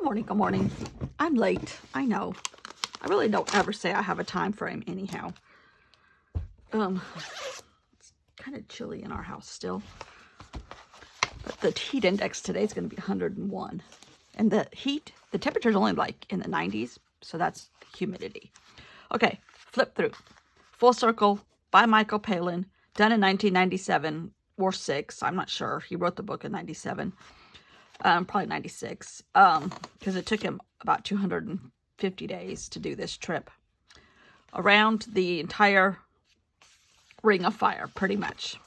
morning, good morning. I'm late, I know. I really don't ever say I have a time frame anyhow. It's kind of chilly in our house still. But the heat index today is going to be 101. And the temperature is only like in the 90s, so that's humidity. Okay, flip through. Full Circle by Michael Palin, done in 1997 or 6, I'm not sure. He wrote the book in 97. Probably 96, because it took him about 250 days to do this trip around the entire Ring of Fire, pretty much.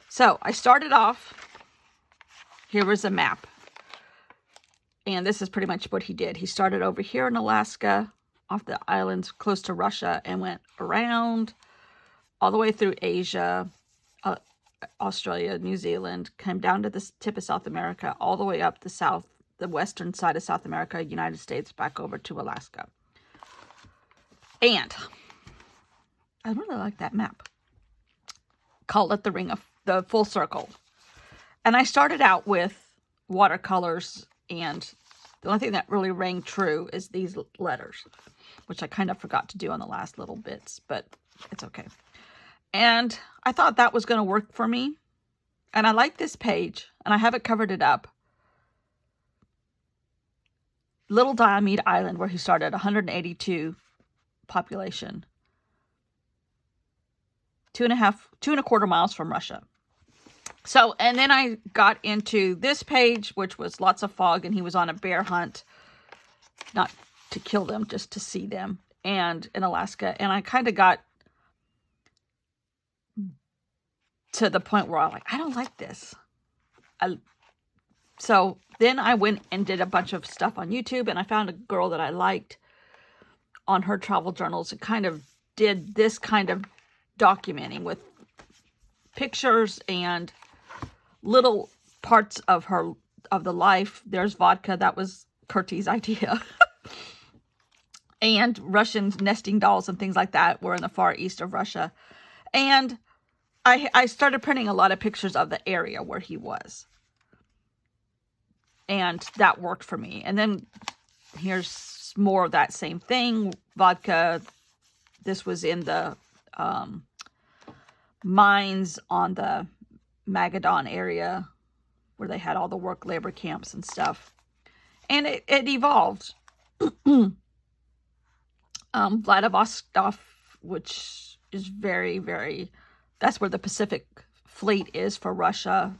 So I started off, here was a map, and this is pretty much what he did. He started over here in Alaska, off the islands close to Russia, and went around all the way through Asia, Australia, New Zealand, came down to the tip of South America, all the way up the western side of South America, United States, back over to Alaska. And I really like that map. Called it the Full Circle. And I started out with watercolors, and the only thing that really rang true is these letters, which I kind of forgot to do on the last little bits, but it's okay. And I thought that was going to work for me. And I like this page, and I haven't covered it up. Little Diomede Island, where he started, 182 population. 2.25 miles from Russia. So, and then I got into this page, which was lots of fog, and he was on a bear hunt. Not to kill them, just to see them. And in Alaska. And I kind of got to the point where I'm like, I don't like this. So then I went and did a bunch of stuff on YouTube, and I found a girl that I liked on her travel journals and kind of did this kind of documenting with pictures and little parts of the life. There's vodka. That was Kurtie's idea. And Russian nesting dolls and things like that were in the far east of Russia. And I started printing a lot of pictures of the area where he was. And that worked for me. And then here's more of that same thing. Vodka. This was in the mines on the Magadan area where they had all the work labor camps and stuff. And it evolved. Vladivostok, which is very, very... That's where the Pacific Fleet is for Russia.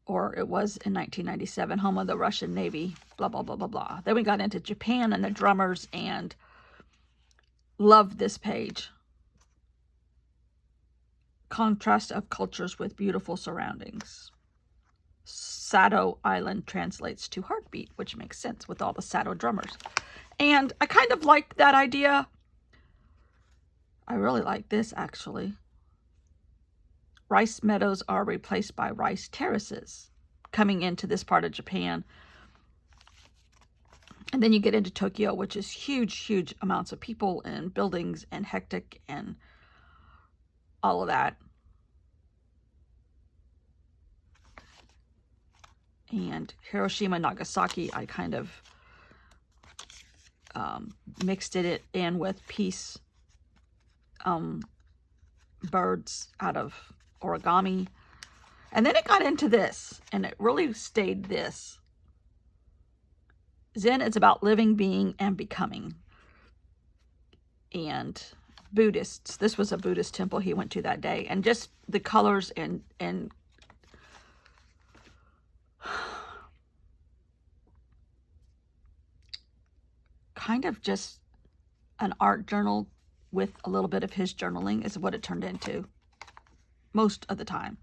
Or it was in 1997, home of the Russian Navy, blah, blah, blah, blah, blah. Then we got into Japan and the drummers, and loved this page. Contrast of cultures with beautiful surroundings. Sado Island translates to heartbeat, which makes sense with all the Sado drummers. And I kind of liked that idea. I really like this, actually. Rice meadows are replaced by rice terraces coming into this part of Japan. And then you get into Tokyo, which is huge, huge amounts of people and buildings and hectic and all of that. And Hiroshima, Nagasaki, I kind of mixed it in with peace birds out of origami. And then it got into this, and it really stayed this. Zen is about living, being, and becoming. And Buddhists, this was a Buddhist temple he went to that day, and just the colors and kind of just an art journal with a little bit of his journaling is what it turned into most of the time.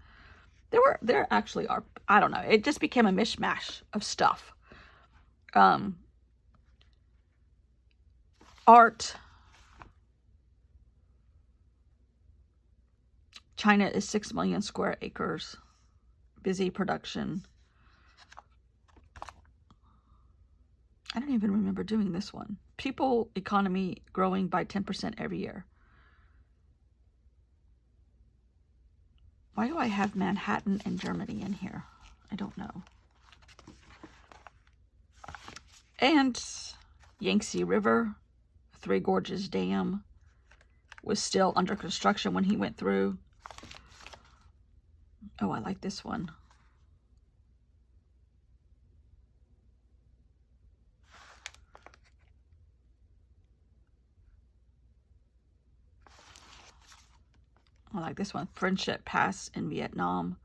There actually are, I don't know, it just became a mishmash of stuff. Art. China is 6 million square acres. Busy production. I don't even remember doing this one. People economy growing by 10% every year. Why do I have Manhattan and Germany in here? I don't know. And Yangtze River, Three Gorges Dam, was still under construction when he went through. Oh, I like this one. I like this one. Friendship Pass in Vietnam.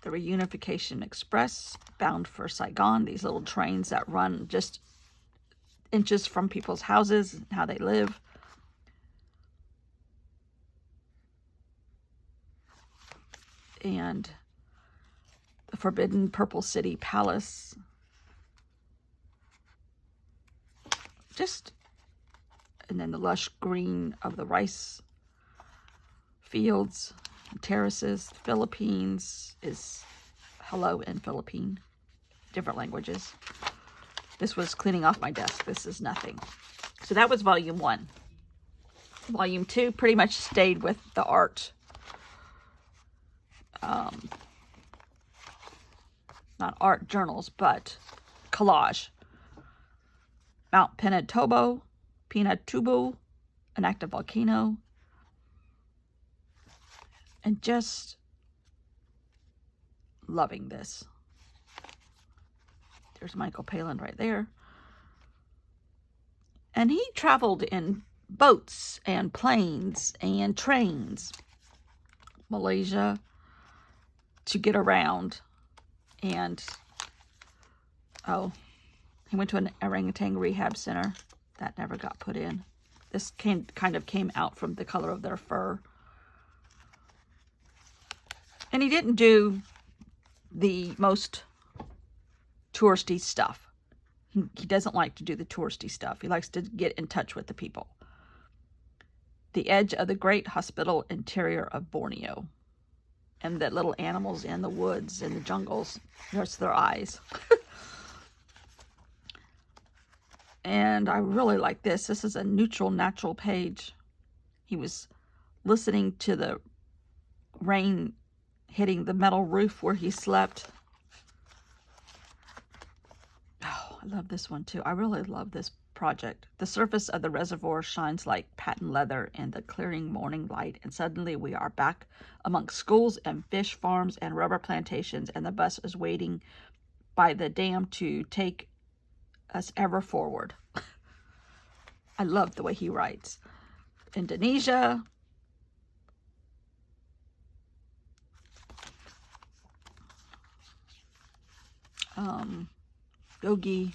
The Reunification Express, bound for Saigon. These little trains that run just inches from people's houses and how they live. And the Forbidden Purple City Palace. And then the lush green of the rice fields and terraces. Philippines is hello in Philippine, different languages. This was cleaning off my desk. This is nothing. So that was volume 1. Volume 2 pretty much stayed with the art. Not art journals, but collage. Mount Pinatubo, an active volcano. And just loving this. There's Michael Palin right there. And he traveled in boats and planes and trains. Malaysia to get around. And, oh, he went to an orangutan rehab center. That never got put in. This kind of came out from the color of their fur. And he didn't do the most touristy stuff. He doesn't like to do the touristy stuff. He likes to get in touch with the people. The edge of the great hospital interior of Borneo. And the little animals in the woods and the jungles. There's their eyes. And I really like this. This is a neutral, natural page. He was listening to the rain hitting the metal roof where he slept. Oh, I love this one too. I really love this project. The surface of the reservoir shines like patent leather in the clearing morning light, and suddenly we are back amongst schools and fish farms and rubber plantations, and the bus is waiting by the dam to take us ever forward. I love the way he writes. Indonesia. Yogi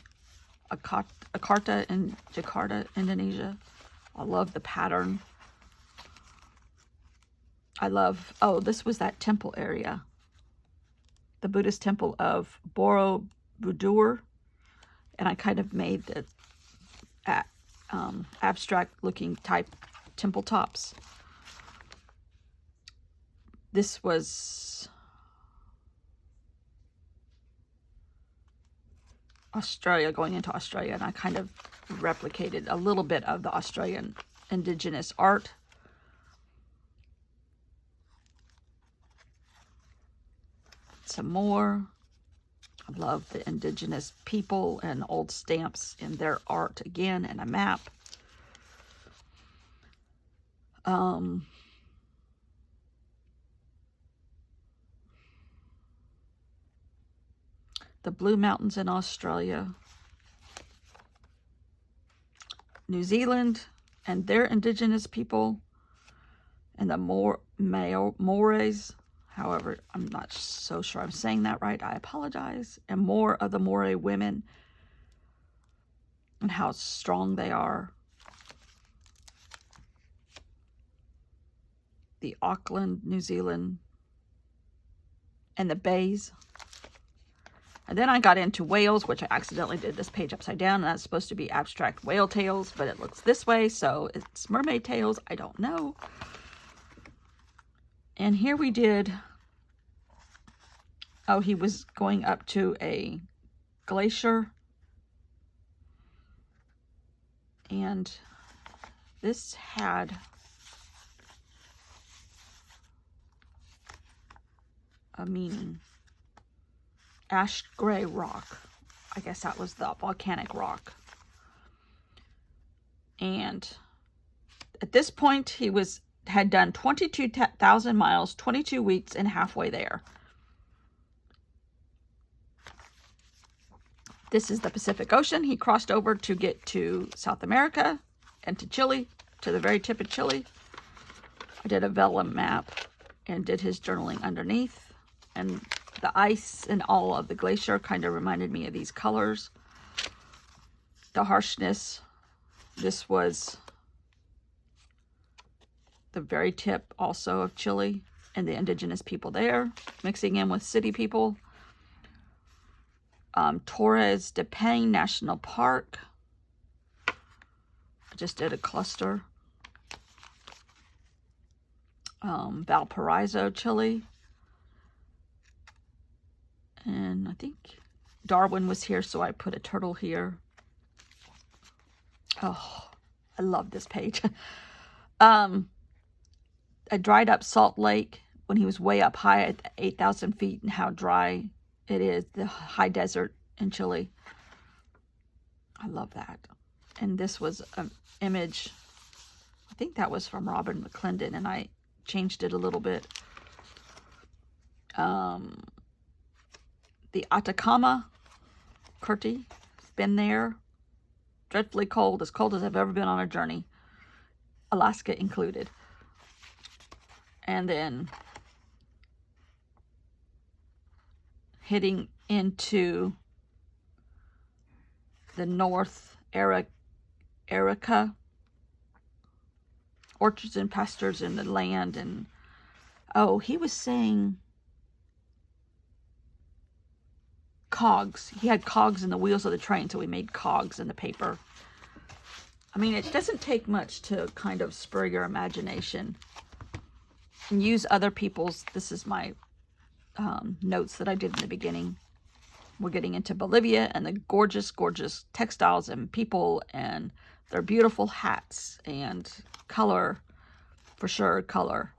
Akarta in Jakarta, Indonesia. I love the pattern. I love, oh, this was that temple area. The Buddhist temple of Borobudur. And I kind of made the abstract looking type temple tops. This was Australia, going into Australia, and I kind of replicated a little bit of the Australian indigenous art. Some more. I love the indigenous people and old stamps in their art again, and a map. The Blue Mountains in Australia. New Zealand and their indigenous people. And the Moores. However, I'm not so sure I'm saying that right. I apologize. And more of the Moray women and how strong they are. The Auckland, New Zealand, and the bays. And then I got into whales, which I accidentally did this page upside down. And that's supposed to be abstract whale tails, but it looks this way. So it's mermaid tails. I don't know. And here we did, oh, he was going up to a glacier. And this had a meaning. Ash gray rock. I guess that was the volcanic rock. And at this point, he had done 22,000 miles, 22 weeks, and halfway there. This is the Pacific Ocean. He crossed over to get to South America and to Chile, to the very tip of Chile. I did a vellum map and did his journaling underneath. And the ice and all of the glacier kind of reminded me of these colors. The harshness. This was the very tip also of Chile and the indigenous people there, mixing in with city people. Torres de Paine National Park. I just did a cluster. Valparaiso, Chile. And I think Darwin was here, so I put a turtle here. Oh, I love this page. A dried up salt lake when he was way up high at 8,000 feet, and how dry it is, the high desert in Chile. I love that. And this was an image, I think that was from Robin McClendon, and I changed it a little bit. The Atacama, Kurti, been there. Dreadfully cold, as cold as I've ever been on a journey. Alaska included. And then heading into the North Erica, orchards and pastures in the land. And oh, he was saying cogs. He had cogs in the wheels of the train, so we made cogs in the paper. I mean, it doesn't take much to kind of spur your imagination and use other people's. This is my notes that I did in the beginning. We're getting into Bolivia and the gorgeous, gorgeous textiles and people and their beautiful hats and color, for sure, color.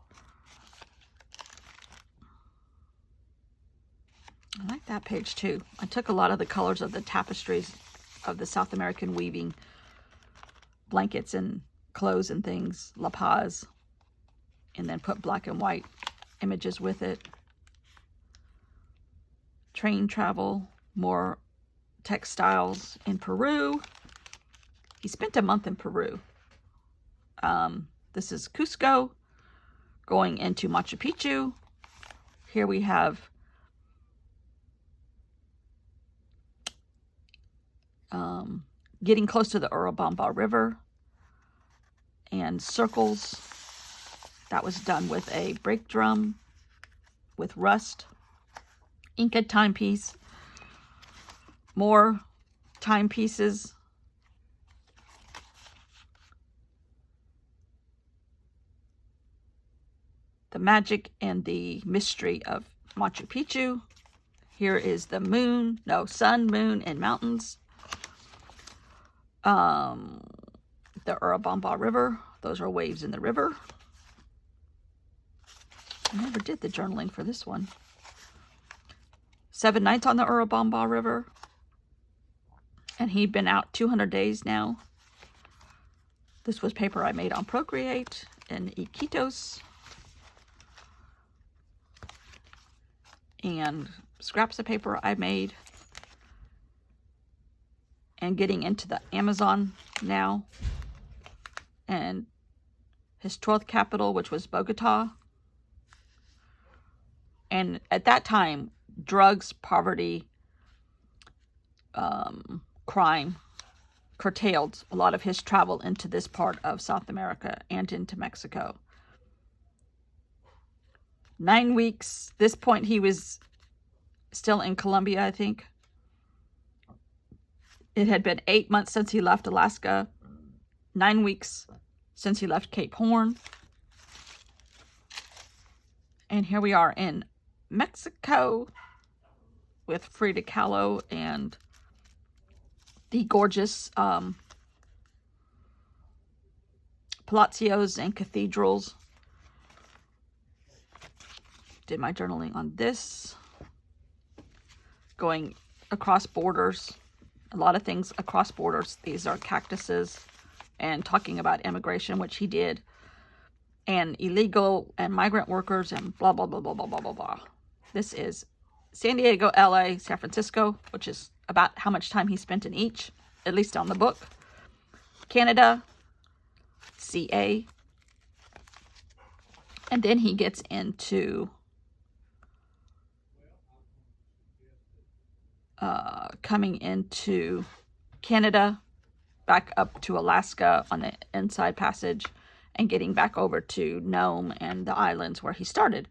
I like that page too. I took a lot of the colors of the tapestries of the South American weaving, blankets and clothes and things, La Paz, and then put black and white images with it. Train travel, more textiles in Peru. He spent a month in Peru. This is Cusco, going into Machu Picchu. Here we have getting close to the Urubamba River and circles. That was done with a brake drum with rust. Inca timepiece. More timepieces. The magic and the mystery of Machu Picchu. Here is the sun, moon, and mountains. The Urubamba River. Those are waves in the river. I never did the journaling for this one. 7 nights on the Urubamba River. And he'd been out 200 days now. This was paper I made on Procreate in Iquitos. And scraps of paper I made. And getting into the Amazon now. And his 12th capital, which was Bogota. And at that time, drugs, poverty, crime curtailed a lot of his travel into this part of South America and into Mexico. 9 weeks. This point he was still in Colombia, I think. It had been 8 months since he left Alaska. 9 weeks since he left Cape Horn. And here we are in Mexico with Frida Kahlo and the gorgeous palacios and cathedrals. did my journaling on this. Going across borders. A lot of things across borders. These are cactuses. And talking about immigration, which he did. And illegal and migrant workers and blah, blah, blah, blah, blah, blah, blah, blah. This is San Diego, LA, San Francisco, which is about how much time he spent in each, at least on the book. Canada, CA. And then he gets into coming into Canada, back up to Alaska on the Inside Passage, and getting back over to Nome and the islands where he started.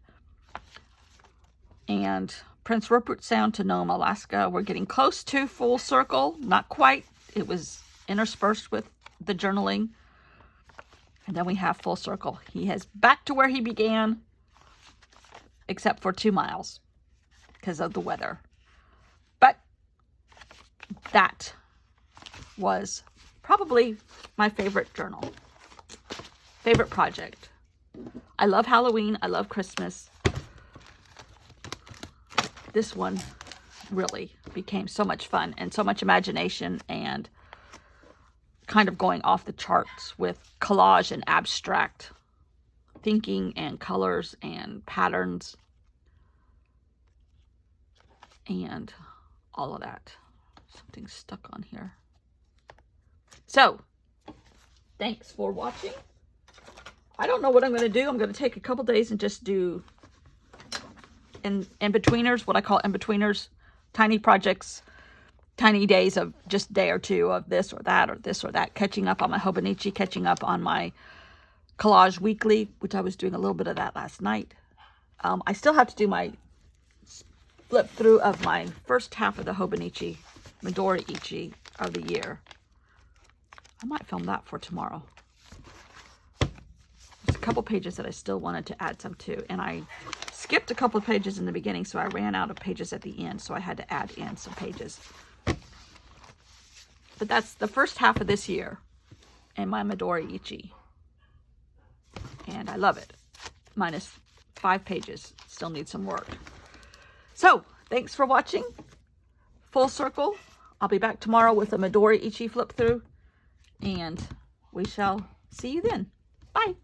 And Prince Rupert Sound to Nome, Alaska. We're getting close to full circle. Not quite. It was interspersed with the journaling. And then we have full circle. He has back to where he began, except for 2 miles because of the weather. But that was probably my favorite journal. Favorite project. I love Halloween. I love Christmas. This one really became so much fun and so much imagination and kind of going off the charts with collage and abstract thinking and colors and patterns and all of that. Something's stuck on here. So, thanks for watching. I don't know what I'm going to do. I'm going to take a couple days and just do in-betweeners, what I call in-betweeners, tiny projects, tiny days of just a day or two of this or that, catching up on my Hobonichi, catching up on my collage weekly, which I was doing a little bit of that last night. I still have to do my flip through of my first half of the Hobonichi, Midori Ichi of the year. I might film that for tomorrow. There's a couple pages that I still wanted to add some to, and I skipped a couple of pages in the beginning, so I ran out of pages at the end, so I had to add in some pages. But that's the first half of this year in my Midori Ichi. And I love it. Minus 5 pages. Still need some work. So, thanks for watching. Full circle. I'll be back tomorrow with a Midori Ichi flip through. And we shall see you then. Bye.